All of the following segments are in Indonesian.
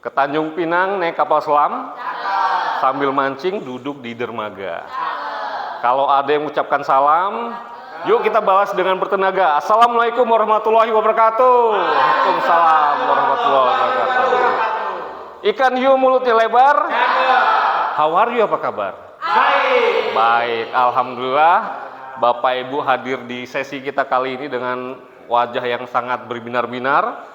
Ke Tanjung Pinang naik kapal selam, sambil mancing duduk di dermaga. Kalau ada yang mengucapkan salam, yuk kita balas dengan bertenaga. Assalamualaikum warahmatullahi wabarakatuh. Waalaikumsalam warahmatullahi wabarakatuh. Ikan hiu mulutnya lebar. How are you, apa kabar? Baik. Baik, alhamdulillah. Bapak Ibu hadir di sesi kita kali ini dengan wajah yang sangat berbinar-binar.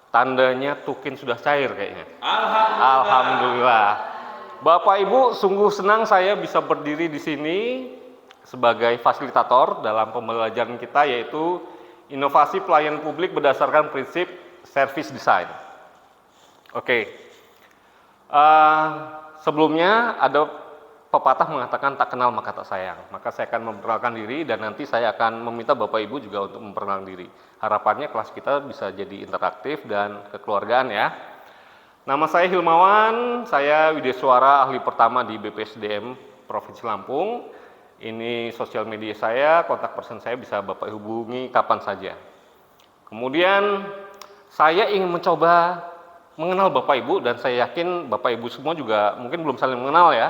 Tandanya tukin sudah cair kayaknya. Alhamdulillah. Bapak Ibu, sungguh senang saya bisa berdiri di sini sebagai fasilitator dalam pembelajaran kita, yaitu inovasi pelayanan publik berdasarkan prinsip service design. Oke. Sebelumnya ada pepatah mengatakan tak kenal maka tak sayang. Maka saya akan memperkenalkan diri dan nanti saya akan meminta Bapak Ibu juga untuk memperkenalkan diri. Harapannya kelas kita bisa jadi interaktif dan kekeluargaan ya. Nama saya Hilmawan, saya Widyaswara, ahli pertama di BPSDM Provinsi Lampung. Ini sosial media saya, kontak person saya bisa Bapak hubungi kapan saja. Kemudian saya ingin mencoba mengenal Bapak Ibu dan saya yakin Bapak Ibu semua juga mungkin belum saling mengenal ya,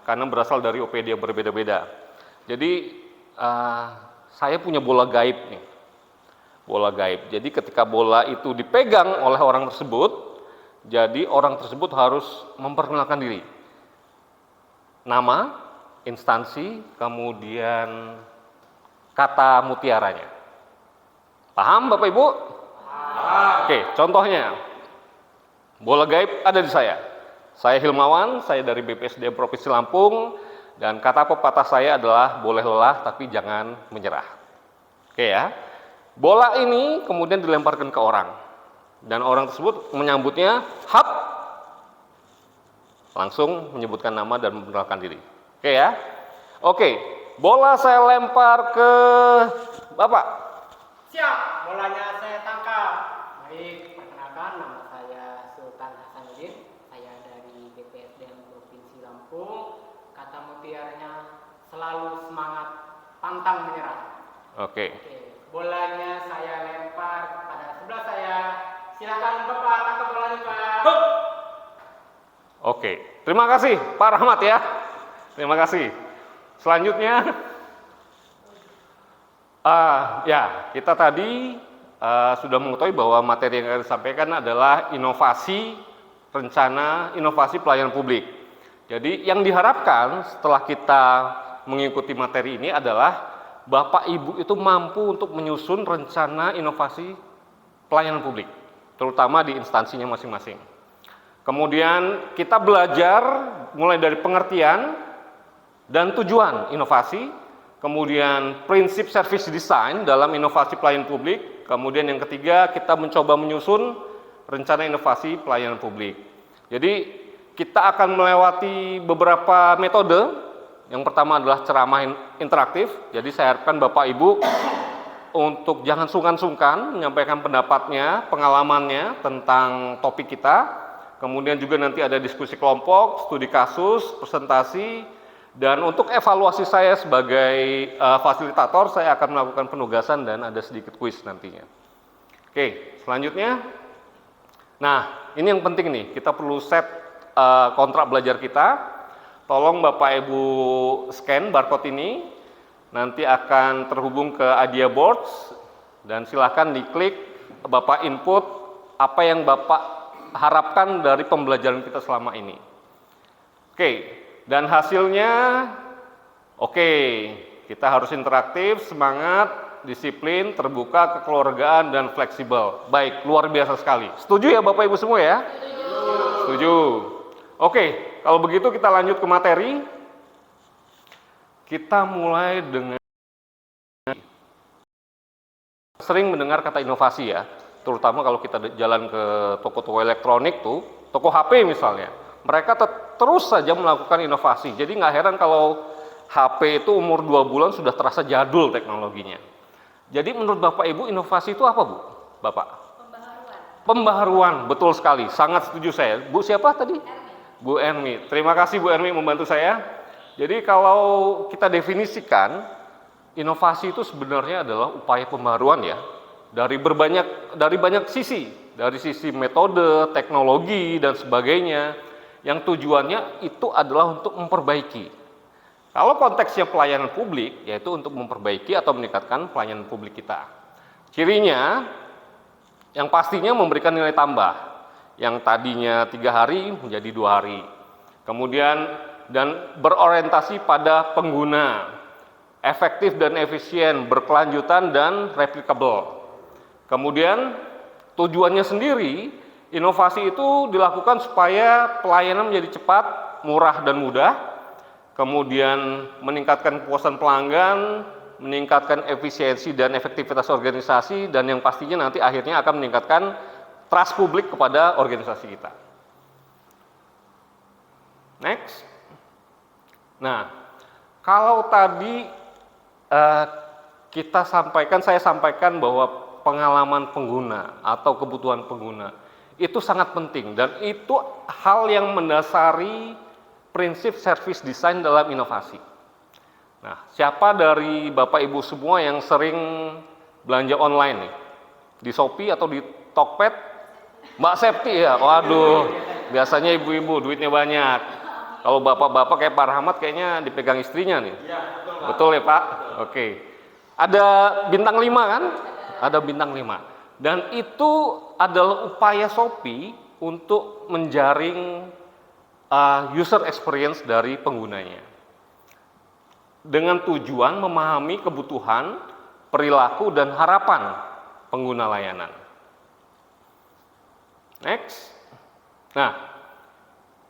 karena berasal dari OPD yang berbeda-beda. Jadi saya punya bola gaib nih, bola gaib. Jadi ketika bola itu dipegang oleh orang tersebut, jadi orang tersebut harus memperkenalkan diri, nama, instansi, kemudian kata mutiaranya. Paham Bapak Ibu? Paham. Oke, contohnya bola gaib ada di saya. Saya Hilmawan, saya dari BPSDM Provinsi Lampung, dan kata pepatah saya adalah boleh lelah tapi jangan menyerah. Oke ya. Bola ini kemudian dilemparkan ke orang, dan orang tersebut menyambutnya hap, langsung menyebutkan nama dan memperkenalkan diri. Oke ya. Oke, bola saya lempar ke Bapak. Siap, bolanya saya tangkap. Baik, perkenalkan nama saya Sultan Hasanuddin. Saya dari BPSDM Provinsi Lampung. Kata mutiaranya selalu semangat, pantang menyerah. Oke. Bolanya saya lempar pada sebelah saya. Silakan Bapak tangkap bolanya, Pak. Oke, terima kasih Pak Rahmat ya. Terima kasih. Selanjutnya, ya kita tadi sudah mengetahui bahwa materi yang akan disampaikan adalah inovasi rencana inovasi pelayanan publik. Jadi yang diharapkan setelah kita mengikuti materi ini adalah Bapak Ibu itu mampu untuk menyusun rencana inovasi pelayanan publik, terutama di instansinya masing-masing. Kemudian kita belajar mulai dari pengertian dan tujuan inovasi, kemudian prinsip service design dalam inovasi pelayanan publik, kemudian yang ketiga kita mencoba menyusun rencana inovasi pelayanan publik. Jadi kita akan melewati beberapa metode. Yang pertama adalah ceramah interaktif, jadi saya harapkan Bapak Ibu untuk jangan sungkan-sungkan menyampaikan pendapatnya, pengalamannya tentang topik kita. Kemudian juga nanti ada diskusi kelompok, studi kasus, presentasi. Dan untuk evaluasi saya sebagai fasilitator, saya akan melakukan penugasan dan ada sedikit kuis nantinya. Oke, selanjutnya. Nah, ini yang penting nih, kita perlu set kontrak belajar kita. Tolong Bapak Ibu scan barcode ini, nanti akan terhubung ke Adia Boards, dan silakan diklik, Bapak input apa yang Bapak harapkan dari pembelajaran kita selama ini. Oke. Dan hasilnya, oke, kita harus interaktif, semangat, disiplin, terbuka, kekeluargaan, dan fleksibel. Baik, luar biasa sekali. Setuju ya Bapak Ibu semua ya? Setuju. Oke, kalau begitu kita lanjut ke materi. Kita mulai dengan sering mendengar kata inovasi ya, terutama kalau kita jalan ke toko-toko elektronik tuh, toko HP misalnya. Mereka terus saja melakukan inovasi. Jadi nggak heran kalau HP itu umur 2 bulan sudah terasa jadul teknologinya. Jadi menurut Bapak Ibu inovasi itu apa Bu? Bapak? Pembaharuan. Pembaharuan, betul sekali. Sangat setuju saya. Bu siapa tadi? Ermi. Bu Ermi. Terima kasih Bu Ermi membantu saya. Jadi kalau kita definisikan, inovasi itu sebenarnya adalah upaya pembaharuan ya. Dari banyak sisi. dari sisi metode, teknologi, dan sebagainya, yang tujuannya itu adalah untuk memperbaiki. Kalau konteksnya pelayanan publik, yaitu untuk memperbaiki atau meningkatkan pelayanan publik kita. Cirinya, yang pastinya memberikan nilai tambah, yang tadinya 3 hari menjadi 2 hari. Kemudian, dan berorientasi pada pengguna, efektif dan efisien, berkelanjutan dan replicable. Kemudian, tujuannya sendiri, inovasi itu dilakukan supaya pelayanan menjadi cepat, murah, dan mudah. Kemudian meningkatkan kepuasan pelanggan, meningkatkan efisiensi dan efektivitas organisasi, dan yang pastinya nanti akhirnya akan meningkatkan trust publik kepada organisasi kita. Next. Nah, kalau tadi saya sampaikan bahwa pengalaman pengguna atau kebutuhan pengguna itu sangat penting, dan itu hal yang mendasari prinsip service design dalam inovasi. Nah, siapa dari Bapak Ibu semua yang sering belanja online nih? Di Shopee atau di Tokped? Mbak Septi ya? Waduh, biasanya ibu-ibu duitnya banyak. Kalau bapak-bapak kayak Pak Rahmat kayaknya dipegang istrinya nih. Iya, betul, Pak. Betul ya Pak? Oke. Ada bintang 5 kan? Ada bintang 5. Dan itu adalah upaya Shopee untuk menjaring user experience dari penggunanya, dengan tujuan memahami kebutuhan, perilaku, dan harapan pengguna layanan. Next. Nah,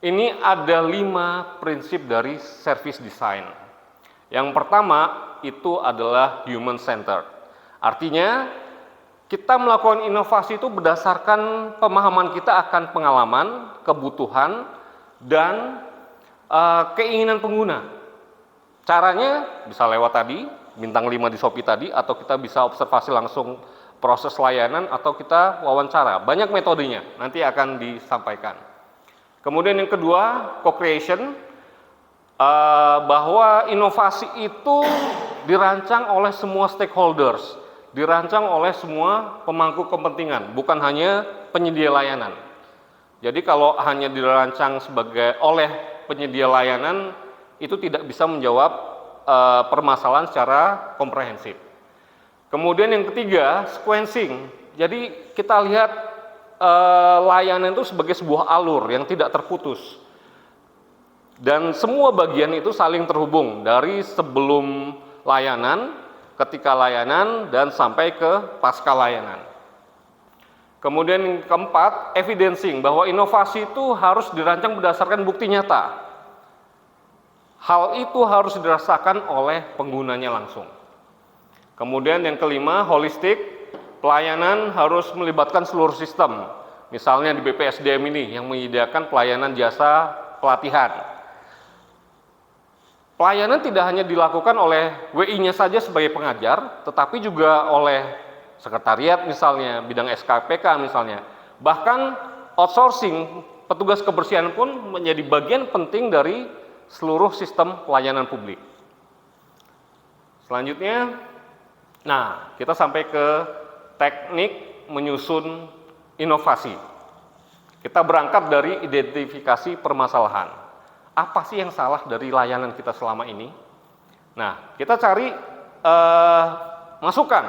ini ada 5 prinsip dari service design. Yang pertama itu adalah human centered. Artinya, kita melakukan inovasi itu berdasarkan pemahaman kita akan pengalaman, kebutuhan, dan keinginan pengguna. Caranya bisa lewat tadi, bintang 5 di Shopee tadi, atau kita bisa observasi langsung proses layanan, atau kita wawancara. Banyak metodenya, nanti akan disampaikan. Kemudian yang kedua, co-creation, bahwa inovasi itu dirancang oleh semua stakeholders, dirancang oleh semua pemangku kepentingan, bukan hanya penyedia layanan. Jadi kalau hanya dirancang oleh penyedia layanan, itu tidak bisa menjawab permasalahan secara komprehensif. Kemudian yang ketiga, sequencing. Jadi kita lihat layanan itu sebagai sebuah alur yang tidak terputus. Dan semua bagian itu saling terhubung dari sebelum layanan, ketika layanan, dan sampai ke pasca layanan. Kemudian yang keempat, evidencing, bahwa inovasi itu harus dirancang berdasarkan bukti nyata. Hal itu harus dirasakan oleh penggunanya langsung. Kemudian yang kelima, holistik, pelayanan harus melibatkan seluruh sistem. Misalnya di BPSDM ini yang menyediakan pelayanan jasa pelatihan. Pelayanan tidak hanya dilakukan oleh WI-nya saja sebagai pengajar, tetapi juga oleh sekretariat misalnya, bidang SKPK misalnya. Bahkan outsourcing, petugas kebersihan pun menjadi bagian penting dari seluruh sistem pelayanan publik. Selanjutnya, nah kita sampai ke teknik menyusun inovasi. Kita berangkat dari identifikasi permasalahan. Apa sih yang salah dari layanan kita selama ini? Nah, kita cari masukan,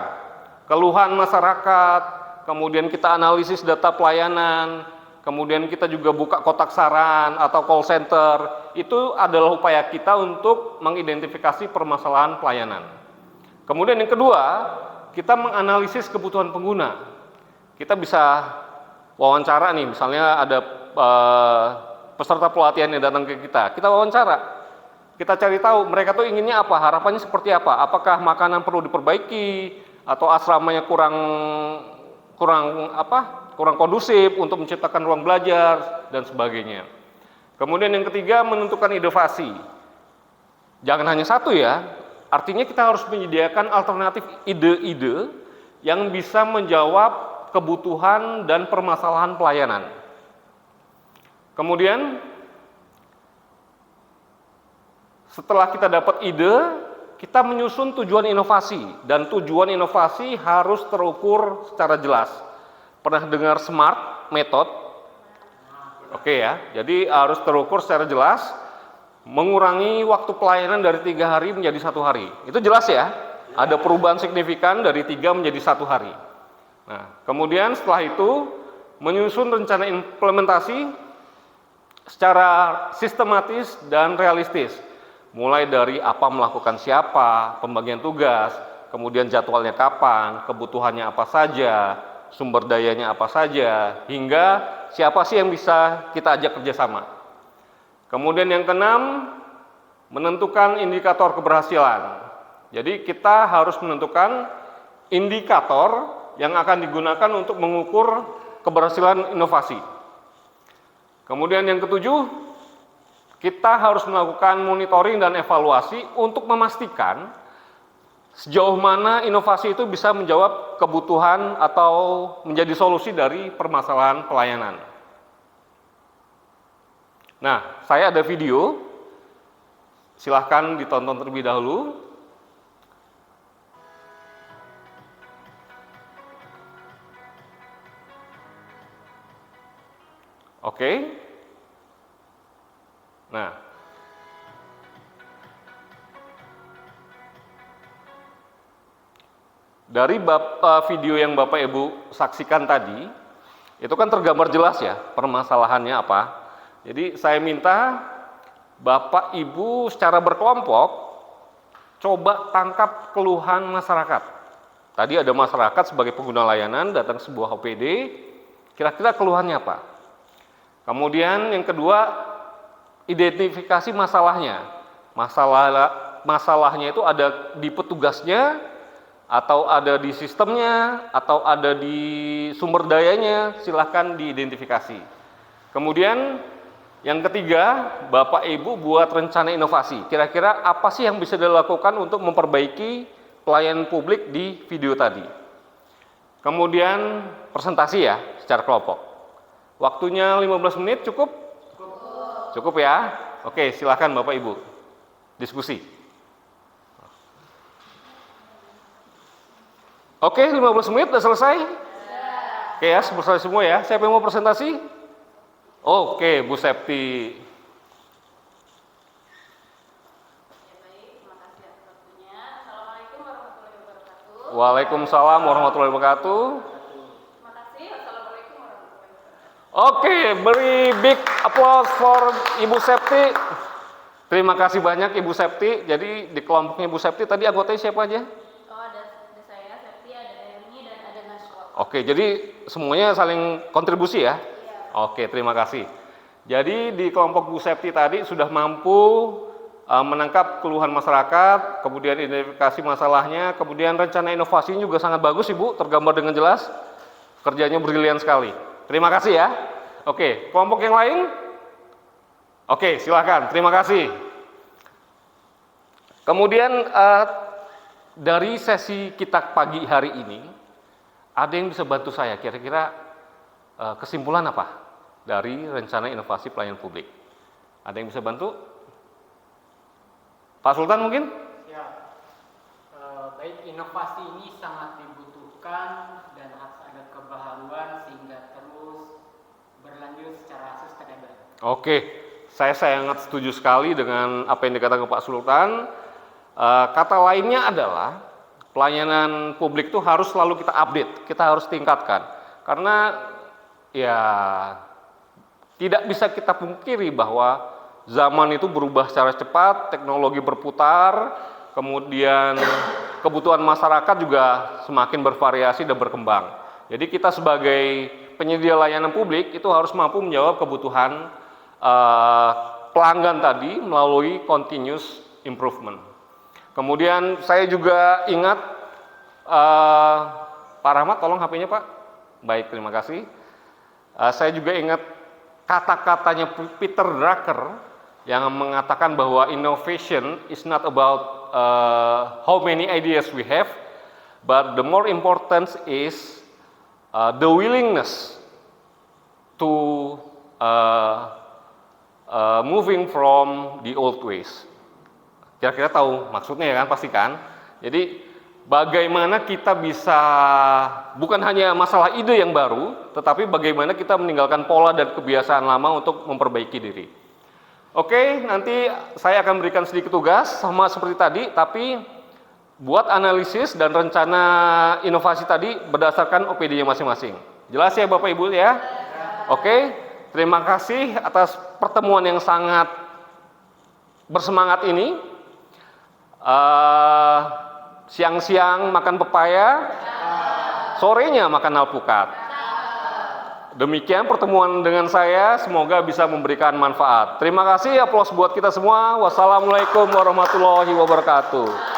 keluhan masyarakat, kemudian kita analisis data pelayanan, kemudian kita juga buka kotak saran atau call center. Itu adalah upaya kita untuk mengidentifikasi permasalahan pelayanan. Kemudian yang kedua, kita menganalisis kebutuhan pengguna. Kita bisa wawancara nih, misalnya ada peserta pelatihan yang datang ke kita wawancara. Kita cari tahu mereka tuh inginnya apa, harapannya seperti apa, apakah makanan perlu diperbaiki, atau asramanya kurang kondusif untuk menciptakan ruang belajar dan sebagainya. Kemudian yang ketiga, menentukan inovasi. Jangan hanya satu ya, artinya kita harus menyediakan alternatif ide-ide yang bisa menjawab kebutuhan dan permasalahan pelayanan. Kemudian setelah kita dapat ide, kita menyusun tujuan inovasi, dan tujuan inovasi harus terukur secara jelas. pernah dengar SMART method? Oke ya, jadi harus terukur secara jelas, mengurangi waktu pelayanan dari 3 hari menjadi 1 hari. Itu jelas ya, ada perubahan signifikan dari 3 menjadi 1 hari. Nah, kemudian setelah itu menyusun rencana implementasi secara sistematis dan realistis. Mulai dari apa melakukan siapa, pembagian tugas, kemudian jadwalnya kapan, kebutuhannya apa saja, sumber dayanya apa saja, hingga siapa sih yang bisa kita ajak kerjasama. Kemudian yang keenam, menentukan indikator keberhasilan. Jadi kita harus menentukan indikator yang akan digunakan untuk mengukur keberhasilan inovasi. Kemudian yang ketujuh, kita harus melakukan monitoring dan evaluasi untuk memastikan sejauh mana inovasi itu bisa menjawab kebutuhan atau menjadi solusi dari permasalahan pelayanan. Nah, saya ada video, silahkan ditonton terlebih dahulu. Oke. Nah, dari video yang Bapak Ibu saksikan tadi, itu kan tergambar jelas ya permasalahannya apa. Jadi saya minta Bapak Ibu secara berkelompok coba tangkap keluhan masyarakat. Tadi ada masyarakat sebagai pengguna layanan datang ke sebuah OPD, kira-kira keluhannya apa? Kemudian yang kedua, identifikasi masalahnya. Masalahnya itu ada di petugasnya, atau ada di sistemnya, atau ada di sumber dayanya, silahkan diidentifikasi. Kemudian yang ketiga, Bapak Ibu buat rencana inovasi. Kira-kira apa sih yang bisa dilakukan untuk memperbaiki pelayanan publik di video tadi. Kemudian presentasi ya, secara kelompok. Waktunya 15 menit cukup? Cukup ya? Oke, silahkan Bapak Ibu. Diskusi. Oke, 15 menit udah selesai? Oke ya, selesai semua ya. Siapa yang mau presentasi? Oke, Bu Septi. Waalaikumsalam warahmatullahi wabarakatuh. Terima kasih. Assalamualaikum warahmatullahi wabarakatuh. Oke, beri big applause for Ibu Septi. Terima kasih banyak Ibu Septi. Jadi di kelompoknya Ibu Septi tadi anggotanya siapa aja? Oh, ada saya, Septi, ada Erni, dan ada Nashwa. Oke, jadi semuanya saling kontribusi ya? Iya. Oke, terima kasih. Jadi di kelompok Bu Septi tadi sudah mampu menangkap keluhan masyarakat, kemudian identifikasi masalahnya, kemudian rencana inovasinya juga sangat bagus Ibu, tergambar dengan jelas. Kerjanya brilian sekali. Terima kasih ya. Oke, kelompok yang lain? Oke, silakan. Terima kasih. Kemudian dari sesi kita pagi hari ini, ada yang bisa bantu saya kira-kira kesimpulan apa dari rencana inovasi pelayanan publik? Ada yang bisa bantu? Pak Sultan mungkin? Ya, baik, inovasi ini sangat dibutuhkan dan harus ada kebaharuan sehingga terus berlanjut secara sustainable. Oke, saya sangat setuju sekali dengan apa yang dikatakan Pak Sultan. Kata lainnya adalah pelayanan publik itu harus selalu kita update, kita harus tingkatkan. Karena ya tidak bisa kita pungkiri bahwa zaman itu berubah secara cepat, teknologi berputar, kemudian kebutuhan masyarakat juga semakin bervariasi dan berkembang. Jadi kita sebagai penyedia layanan publik itu harus mampu menjawab kebutuhan pelanggan tadi melalui continuous improvement. Kemudian saya juga ingat, Pak Rahmat tolong HP-nya Pak. Baik, terima kasih. Saya juga ingat kata-katanya Peter Drucker yang mengatakan bahwa innovation is not about how many ideas we have, but the more important is the willingness to moving from the old ways. Kira-kira tahu maksudnya ya kan, pasti kan? Jadi bagaimana kita bisa bukan hanya masalah ide yang baru, tetapi bagaimana kita meninggalkan pola dan kebiasaan lama untuk memperbaiki diri. Oke, nanti saya akan berikan sedikit tugas sama seperti tadi, tapi buat analisis dan rencana inovasi tadi berdasarkan OPD-nya masing-masing. Jelas ya Bapak Ibu ya? Oke, terima kasih atas pertemuan yang sangat bersemangat ini. Siang-siang makan pepaya, sorenya makan alpukat. Demikian pertemuan dengan saya, semoga bisa memberikan manfaat. Terima kasih, aplaus buat kita semua. Wassalamualaikum warahmatullahi wabarakatuh.